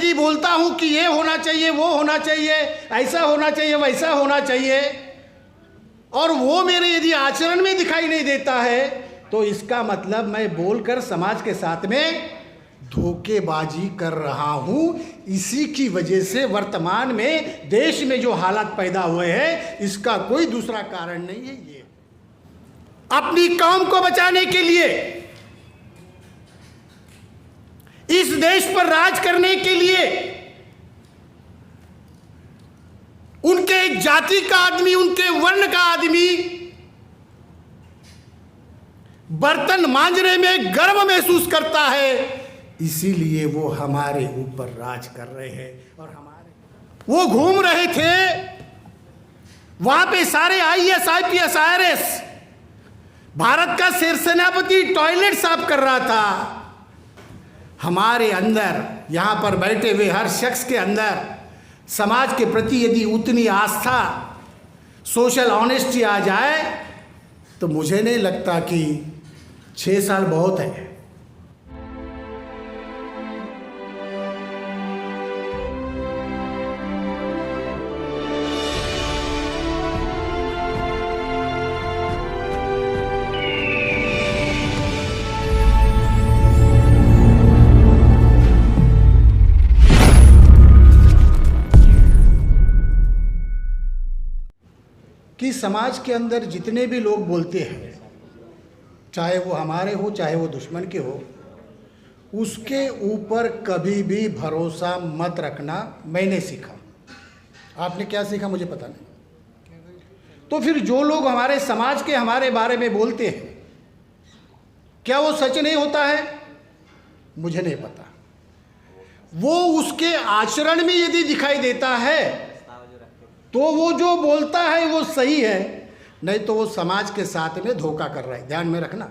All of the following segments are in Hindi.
यदि बोलता हूं कि ये होना चाहिए, वो होना चाहिए, ऐसा होना चाहिए, वैसा होना चाहिए, और वो मेरे यदि आचरण में दिखाई नहीं देता है, तो इसका मतलब मैं बोलकर समाज के साथ में धोखेबाजी कर रहा हूं। इसी की वजह से वर्तमान में देश में जो हालात पैदा हुए हैं, इसका कोई दूसरा कारण नहीं है। ये अपनी कौम को बचाने के लिए, इस देश पर राज करने के लिए, उनके जाति का आदमी, उनके वर्ण का आदमी बर्तन मांजने में गर्व महसूस करता है, इसीलिए वो हमारे ऊपर राज कर रहे हैं। और वो घूम रहे थे वहां पे सारे IAS, IPS, IRS, भारत का सेनापति टॉयलेट साफ कर रहा था। हमारे अंदर, यहां पर बैठे हुए हर शख्स के अंदर समाज के प्रति यदि उतनी आस्था, सोशल ऑनेस्टी आ जाए, तो मुझे नहीं लगता कि 6 साल बहुत है। कि समाज के अंदर जितने भी लोग बोलते हैं, चाहे वो हमारे हो चाहे वो दुश्मन के हो, उसके ऊपर कभी भी भरोसा मत रखना। मैंने सीखा, आपने क्या सीखा मुझे पता नहीं। तो फिर जो लोग हमारे समाज के हमारे बारे में बोलते हैं, क्या वो सच नहीं होता है? मुझे नहीं पता। वो उसके आचरण में यदि दिखाई देता है तो वो जो बोलता है वो सही है, नहीं तो वो समाज के साथ में धोखा कर रहा है। ध्यान में रखना।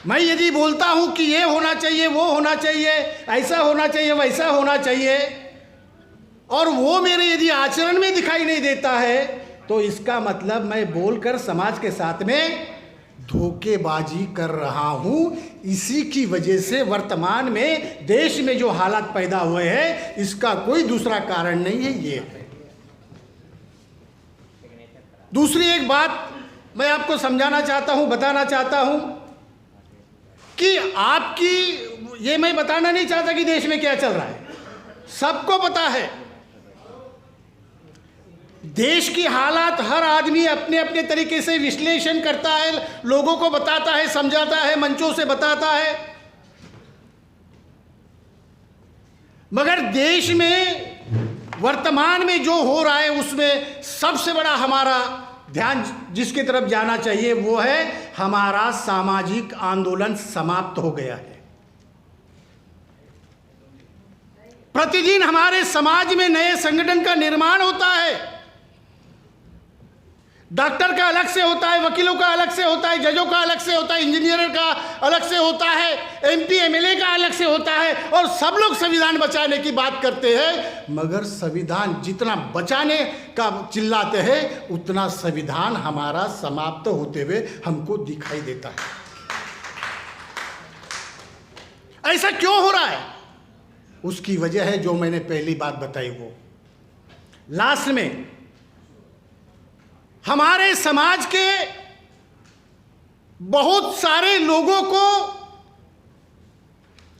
मैं यदि बोलता हूं कि ये होना चाहिए, वो होना चाहिए, ऐसा होना चाहिए, वैसा होना चाहिए, और वो मेरे यदि आचरण में दिखाई नहीं देता है, तो इसका मतलब मैं बोलकर समाज के साथ में धोखेबाजी कर रहा हूं। इसी की वजह से वर्तमान में देश में जो हालात पैदा हुए हैं, इसका कोई दूसरा कारण नहीं है। ये है। दूसरी एक बात मैं आपको समझाना चाहता हूं, बताना चाहता हूं कि आपकी, ये मैं बताना नहीं चाहता कि देश में क्या चल रहा है, सबको पता है। देश की हालात हर आदमी अपने अपने तरीके से विश्लेषण करता है, लोगों को बताता है, समझाता है, मंचों से बताता है। मगर देश में वर्तमान में जो हो रहा है, उसमें सबसे बड़ा हमारा ध्यान जिसकी तरफ जाना चाहिए, वो है हमारा सामाजिक आंदोलन समाप्त हो गया है। प्रतिदिन हमारे समाज में नए संगठन का निर्माण होता है। डॉक्टर का अलग से होता है, वकीलों का अलग से होता है, जजों का अलग से होता है, इंजीनियर का अलग से होता है, MP MLA का अलग से होता है, और सब लोग संविधान बचाने की बात करते हैं। मगर संविधान जितना बचाने का चिल्लाते हैं, उतना संविधान हमारा समाप्त होते हुए हमको दिखाई देता है। ऐसा क्यों हो रहा है? उसकी वजह है जो मैंने पहली बात बताई। वो लास्ट में हमारे समाज के बहुत सारे लोगों को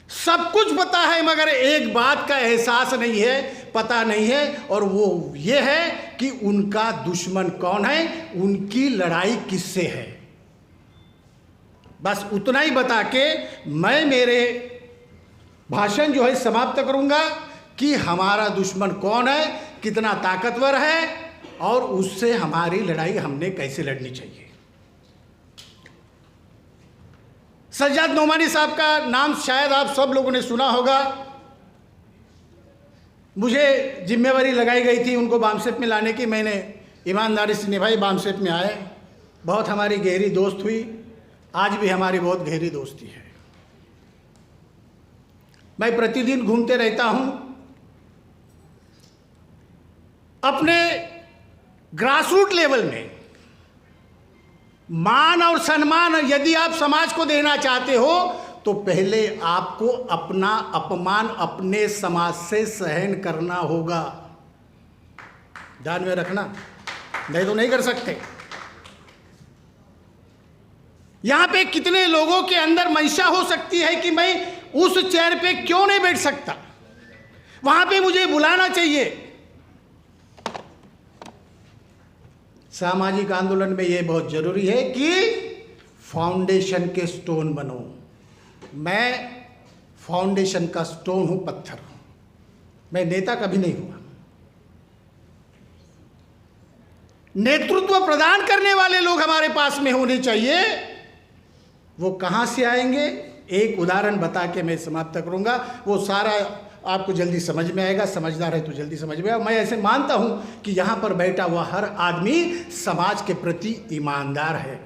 सब कुछ पता है, मगर एक बात का एहसास नहीं है, पता नहीं है, और वो ये है कि उनका दुश्मन कौन है, उनकी लड़ाई किससे है। बस उतना ही बता के मैं मेरे भाषण जो है समाप्त करूंगा कि हमारा दुश्मन कौन है, कितना ताकतवर है, और उससे हमारी लड़ाई हमने कैसे लड़नी चाहिए। सज्जाद नोमानी साहब का नाम शायद आप सब लोगों ने सुना होगा। मुझे जिम्मेवारी लगाई गई थी उनको बामसेट में लाने की, मैंने ईमानदारी से निभाई। बामसेट में आए, बहुत हमारी गहरी दोस्त हुई, आज भी हमारी बहुत गहरी दोस्ती है। मैं प्रतिदिन घूमते रहता हूं, अपने ग्रासरूट लेवल में मान और सम्मान यदि आप समाज को देना चाहते हो, तो पहले आपको अपना अपमान अपने समाज से सहन करना होगा। ध्यान में रखना, नहीं तो नहीं कर सकते। यहां पे कितने लोगों के अंदर मंशा हो सकती है कि मैं उस चेयर पे क्यों नहीं बैठ सकता, वहां पे मुझे बुलाना चाहिए। सामाजिक आंदोलन में यह बहुत जरूरी है कि फाउंडेशन के स्टोन बनो। मैं फाउंडेशन का स्टोन हूं, पत्थर हूं, मैं नेता कभी नहीं हुआ। नेतृत्व प्रदान करने वाले लोग हमारे पास में होने चाहिए। वो कहां से आएंगे, एक उदाहरण बता के मैं समाप्त करूंगा। वो सारा आपको जल्दी समझ में आएगा, समझदार है तो जल्दी समझ में आएगा। मैं ऐसे मानता हूं कि यहां पर बैठा हुआ हर आदमी समाज के प्रति ईमानदार है।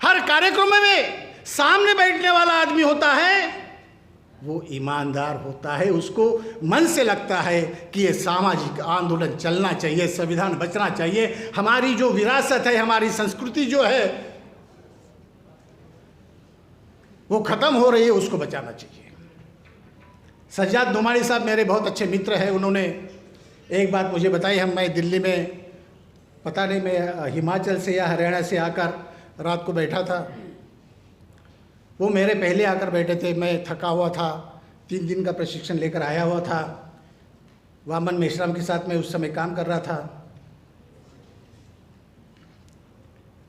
हर कार्यक्रम में सामने बैठने वाला आदमी होता है, वो ईमानदार होता है। उसको मन से लगता है कि ये सामाजिक आंदोलन चलना चाहिए, संविधान बचना चाहिए, हमारी जो विरासत है, हमारी संस्कृति जो है वो खत्म हो रही है, उसको बचाना चाहिए। सज्जाद नोमानी साहब मेरे बहुत अच्छे मित्र हैं। उन्होंने एक बात मुझे बताई। मैं दिल्ली में, पता नहीं मैं हिमाचल से या हरियाणा से आकर रात को बैठा था। वो मेरे पहले आकर बैठे थे। मैं थका हुआ था, 3 दिन का प्रशिक्षण लेकर आया हुआ था। वामन मेश्राम के साथ मैं उस समय काम कर रहा था।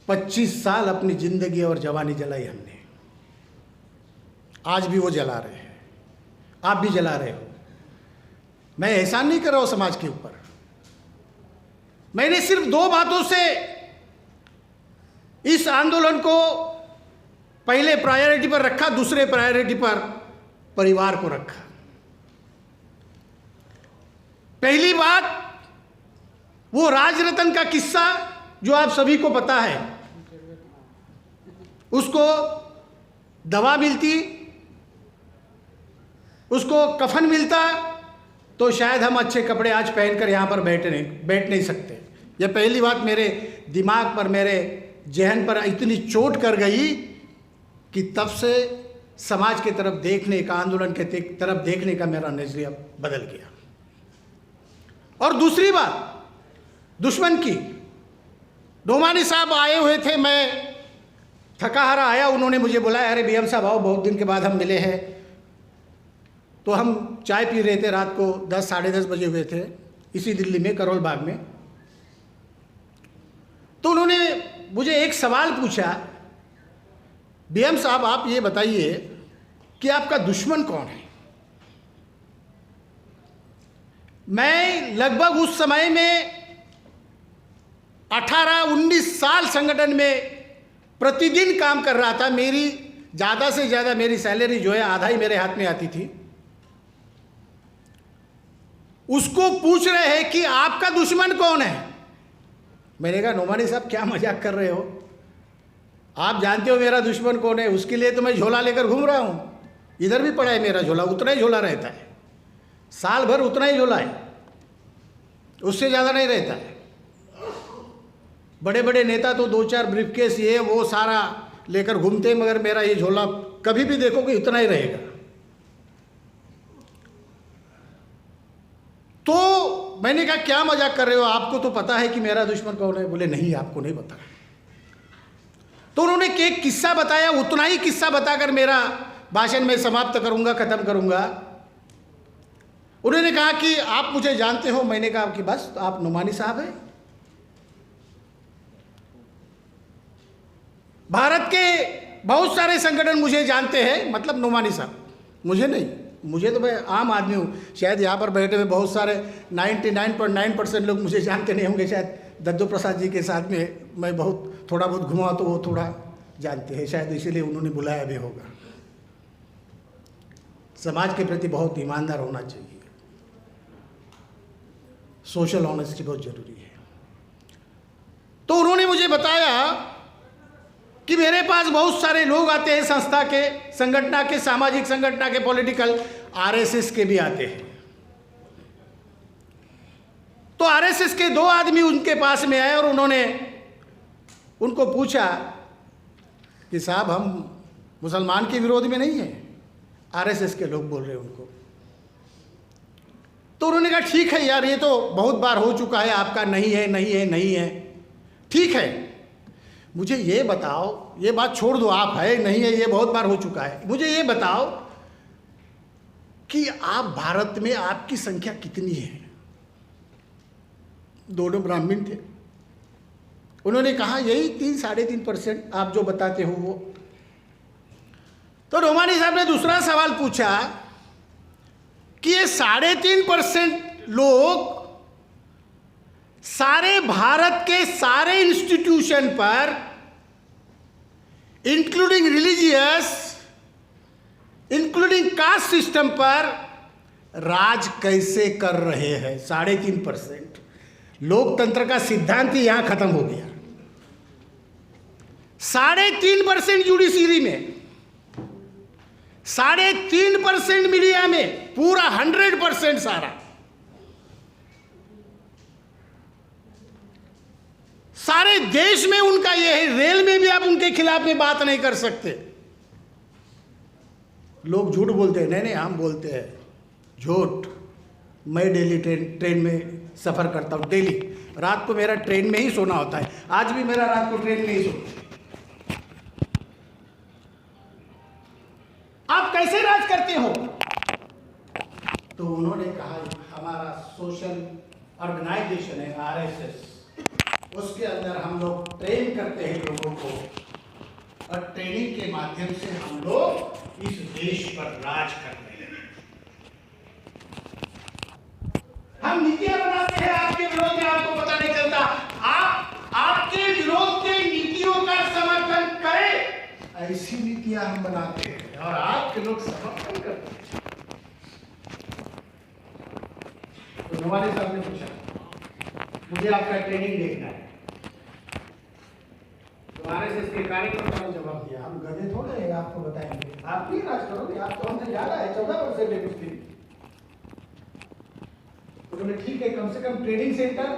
25 साल अपनी जिंदगी और जवानी जलाई हमने। आज भी वो जला रहे हैं, आप भी जला रहे हो। मैं एहसान नहीं कर रहा हूं समाज के ऊपर। मैंने सिर्फ 2 बातों से इस आंदोलन को पहले प्रायोरिटी पर रखा, दूसरे प्रायोरिटी पर परिवार को रखा। पहली बात, वो राजरतन का किस्सा जो आप सभी को पता है। उसको दवा मिलती, उसको कफन मिलता, तो शायद हम अच्छे कपड़े आज पहनकर यहाँ पर बैठ नहीं सकते। यह पहली बात मेरे दिमाग पर, मेरे जहन पर इतनी चोट कर गई कि तब से समाज की तरफ देखने का, आंदोलन के तरफ देखने का मेरा नजरिया बदल गया। और दूसरी बात, दुश्मन की। नोमानी साहब आए हुए थे, मैं थका हारा आया। उन्होंने मुझे बुलाया, अरे बीएम साहब आओ, बहुत दिन के बाद हम मिले हैं। तो हम चाय पी रहे थे, रात को 10 साढ़े 10 बजे हुए थे, इसी दिल्ली में करोल बाग में। तो उन्होंने मुझे एक सवाल पूछा, बीएम साहब आप ये बताइए कि आपका दुश्मन कौन है। मैं लगभग उस समय में 18-19 साल संगठन में प्रतिदिन काम कर रहा था। मेरी ज़्यादा से ज़्यादा मेरी सैलरी जो है आधा ही मेरे हाथ में आती थी। उसको पूछ रहे हैं कि आपका दुश्मन कौन है। मैंने कहा नोमानी साहब क्या मजाक कर रहे हो, आप जानते हो मेरा दुश्मन कौन है। उसके लिए तो मैं झोला लेकर घूम रहा हूँ। इधर भी पड़ा है मेरा झोला, उतना ही झोला रहता है, साल भर उतना ही झोला है, उससे ज़्यादा नहीं रहता है। बड़े बड़े नेता तो 2-4 ब्रीफकेस ये वो सारा लेकर घूमते हैं, मगर मेरा ये झोला कभी भी देखोगे उतना ही रहेगा। तो मैंने कहा क्या मजाक कर रहे हो, आपको तो पता है कि मेरा दुश्मन कौन है। बोले नहीं, आपको नहीं पता। तो उन्होंने एक किस्सा बताया, उतना ही किस्सा बताकर मेरा भाषण में समाप्त करूंगा, खत्म करूंगा। उन्होंने कहा कि आप मुझे जानते हो। मैंने कहा कि बस आप नोमानी साहब हैं। भारत के बहुत सारे संगठन मुझे जानते हैं, मतलब नोमानी साहब, मुझे नहीं। मुझे तो मैं आम आदमी हूँ। शायद यहाँ पर बैठे हुए बहुत सारे 99.9% लोग मुझे जानते नहीं होंगे। शायद दद्दू प्रसाद जी के साथ में मैं बहुत थोड़ा बहुत घुमा तो वो थोड़ा जानते हैं, शायद इसीलिए उन्होंने बुलाया भी होगा। समाज के प्रति बहुत ईमानदार होना चाहिए। सोशल ऑनेस्टी बहुत जरूरी है। तो उन्होंने मुझे बताया कि मेरे पास बहुत सारे लोग आते हैं, संस्था के, संगठन के, सामाजिक संगठन के, पॉलिटिकल, आरएसएस के भी आते हैं। तो आरएसएस के 2 आदमी उनके पास में आए और उन्होंने उनको पूछा कि साहब हम मुसलमान के विरोध में नहीं है, आरएसएस के लोग बोल रहे हैं उनको। तो उन्होंने कहा ठीक है यार, ये तो बहुत बार हो चुका है आपका, नहीं है नहीं है नहीं है, ठीक है, मुझे ये बताओ, ये बात छोड़ दो, आप है नहीं है ये बहुत बार हो चुका है, मुझे ये बताओ कि आप भारत में आपकी संख्या कितनी है। दोनों ब्राह्मण थे। उन्होंने कहा यही 3-3.5% आप जो बताते हो वो। तो नोमानी साहब ने दूसरा सवाल पूछा कि ये 3.5% लोग सारे भारत के सारे इंस्टीट्यूशन पर, including religious, including caste system पर राज कैसे कर रहे हैं। 3.5%। लोकतंत्र का सिद्धांत ही यहां खत्म हो गया। 3.5% जुडिशरी में, 3.5% मीडिया में, पूरा 100% सारा, सारे देश में उनका यह है। रेल में भी आप उनके खिलाफ में बात नहीं कर सकते। लोग झूठ बोलते हैं, नहीं हम बोलते हैं झूठ। मैं डेली ट्रेन में सफ़र करता हूँ, डेली रात को मेरा ट्रेन में ही सोना होता है। आज भी मेरा रात को ट्रेन में ही सोना। आप कैसे राज करते हो? तो उन्होंने कहा हमारा सोशल ऑर्गेनाइजेशन है आरएसएस, उसके अंदर हम लोग ट्रेन करते हैं लोगों को, और ट्रेनिंग के माध्यम से हम लोग इस देश पर राज करते हैं। हम नीतियां बनाते हैं आपके विरोध में, आपको पता नहीं चलता। आप आपके विरोध के नीतियों का समर्थन करें, ऐसी नीतियां हम बनाते हैं और आपके लोग समर्थन करते हैं। तो नवानी साहब ने पूछा मुझे आपका ट्रेनिंग देखना है। तो आरएसएस के कार्यकर्ताओं ने जवाब दिया हम गधे थोड़े हैं आपको बताएंगे, आप भी राज करोगे, आप तो हमसे ज्यादा है, 14% है कुछ दिन। उन्होंने ठीक है कम से कम ट्रेनिंग सेंटर।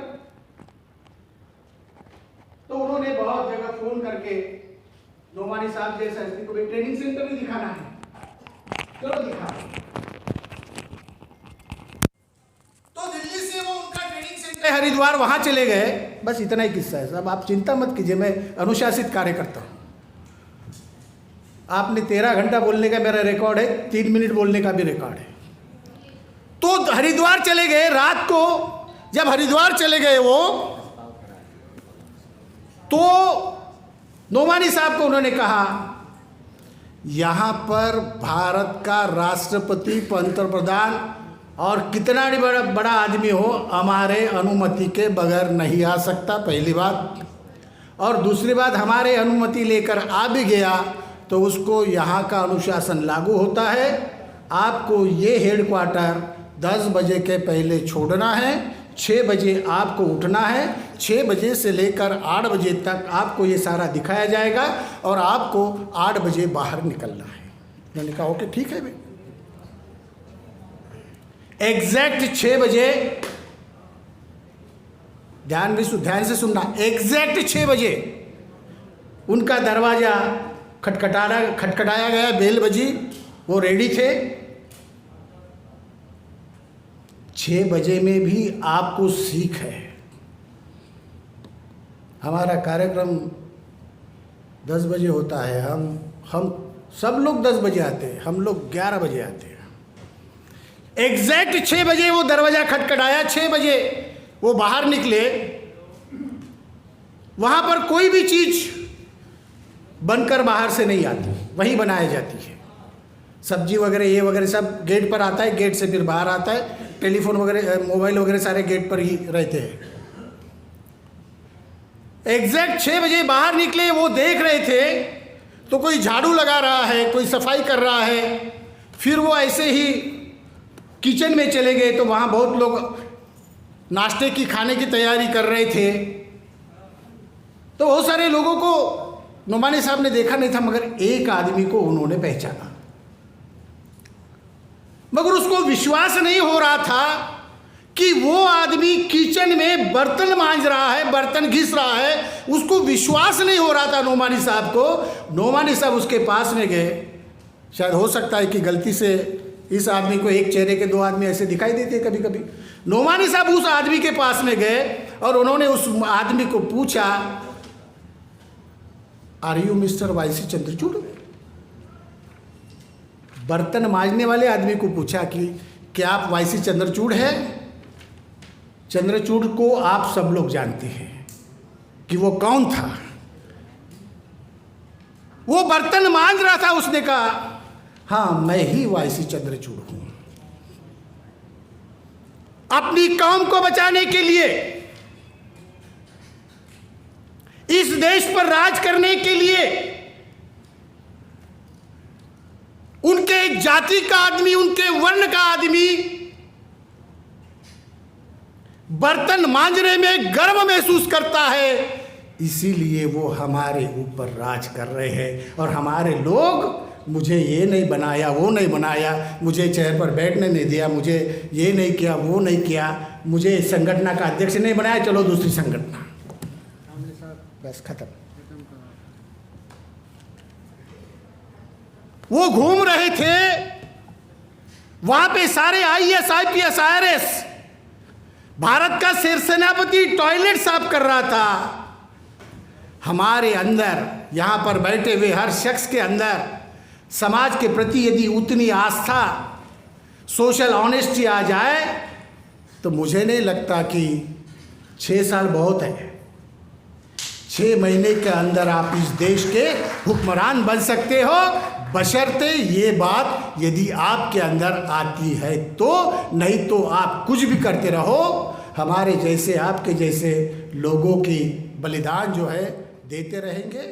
तो उन्होंने बहुत जगह फोन करके नोमानी साहब जैसे एसपी को भी ट्रेनिंग सेंटर भी दिखाना है, चलो दिखा। तो दिल्ली से वो उनका ट्रेनिंग सेंटर हरिद्वार, वहां चले गए। बस इतना ही किस्सा है साहब, आप चिंता मत कीजिए, मैं अनुशासित कार्य करता हूं। आपने 13 घंटा बोलने का मेरा रिकॉर्ड है, 3 मिनट बोलने का भी रिकॉर्ड है। तो हरिद्वार चले गए रात को। जब हरिद्वार चले गए वो, तो नोमानी साहब को उन्होंने कहा यहां पर भारत का राष्ट्रपति, पंतप्रधान और कितना भी बड़ा आदमी हो हमारे अनुमति के बगैर नहीं आ सकता, पहली बात। और दूसरी बात, हमारे अनुमति लेकर आ भी गया तो उसको यहाँ का अनुशासन लागू होता है। आपको ये हेडक्वार्टर 10 बजे के पहले छोड़ना है, 6 बजे आपको उठना है, 6 बजे से लेकर 8 बजे तक आपको ये सारा दिखाया जाएगा और आपको 8 बजे बाहर निकलना है। मैंने कहा ओके ठीक है भाई। एग्जैक्ट 6 बजे, ध्यान से सुनना, एग्जैक्ट 6 बजे उनका दरवाजा खटखटाया गया, बेल बजी, वो रेडी थे। 6 बजे में भी आपको सीख है। हमारा कार्यक्रम 10 बजे होता है, हम सब लोग 10 बजे आते हैं, हम लोग 11 बजे आते हैं। एग्जैक्ट 6 बजे वो दरवाजा खटखटाया, 6 बजे वो बाहर निकले। वहां पर कोई भी चीज बनकर बाहर से नहीं आती, वहीं बनाई जाती है। सब्जी वगैरह ये वगैरह सब गेट पर आता है, गेट से फिर बाहर आता है। टेलीफोन वगैरह, मोबाइल वगैरह सारे गेट पर ही रहते हैं। एग्जैक्ट 6 बजे बाहर निकले, वो देख रहे थे तो कोई झाड़ू लगा रहा है, कोई सफाई कर रहा है। फिर वो ऐसे ही किचन में चले गए तो वहाँ बहुत लोग नाश्ते की, खाने की तैयारी कर रहे थे। तो बहुत सारे लोगों को नोमानी साहब ने देखा नहीं था, मगर एक आदमी को उन्होंने पहचाना। मगर उसको विश्वास नहीं हो रहा था कि वो आदमी किचन में बर्तन मांज रहा है, बर्तन घिस रहा है, उसको विश्वास नहीं हो रहा था नोमानी साहब को। नोमानी साहब उसके पास में गए। शायद हो सकता है कि गलती से इस आदमी को एक चेहरे के दो आदमी ऐसे दिखाई देते कभी कभी। नोमानी साहब उस आदमी के पास में गए और उन्होंने उस आदमी को पूछा, are you mister YC Chandrachud? बर्तन मांजने वाले आदमी को पूछा कि क्या आप वाईसी चंद्रचूड़ हैं? चंद्रचूड़ को आप सब लोग जानते हैं कि वो कौन था। वो बर्तन मांज रहा था, उसने कहा हाँ मैं ही वाईसी चंद्रचूड़ हूं। अपनी कौम को बचाने के लिए, इस देश पर राज करने के लिए, उनके जाति का आदमी, उनके वर्ण का आदमी बर्तन मांजने में गर्व महसूस करता है, इसीलिए वो हमारे ऊपर राज कर रहे हैं। और हमारे लोग, मुझे ये नहीं बनाया, वो नहीं बनाया, मुझे चेयर पर बैठने नहीं दिया, मुझे ये नहीं किया, वो नहीं किया, मुझे संगठन का अध्यक्ष नहीं बनाया, चलो दूसरी संगठन। बस खत्म। वो घूम रहे थे वहां पे, सारे आईएएस, आईपीएस, आईआरएस, भारत का सेनापति टॉयलेट साफ कर रहा था। हमारे अंदर, यहां पर बैठे हुए हर शख्स के अंदर समाज के प्रति यदि उतनी आस्था, सोशल ऑनेस्टी आ जाए तो मुझे नहीं लगता कि 6 साल बहुत है। 6 महीने के अंदर आप इस देश के हुक्मरान बन सकते हो, बशर्ते ये बात यदि आपके अंदर आती है तो। नहीं तो आप कुछ भी करते रहो, हमारे जैसे, आपके जैसे लोगों की बलिदान जो है देते रहेंगे।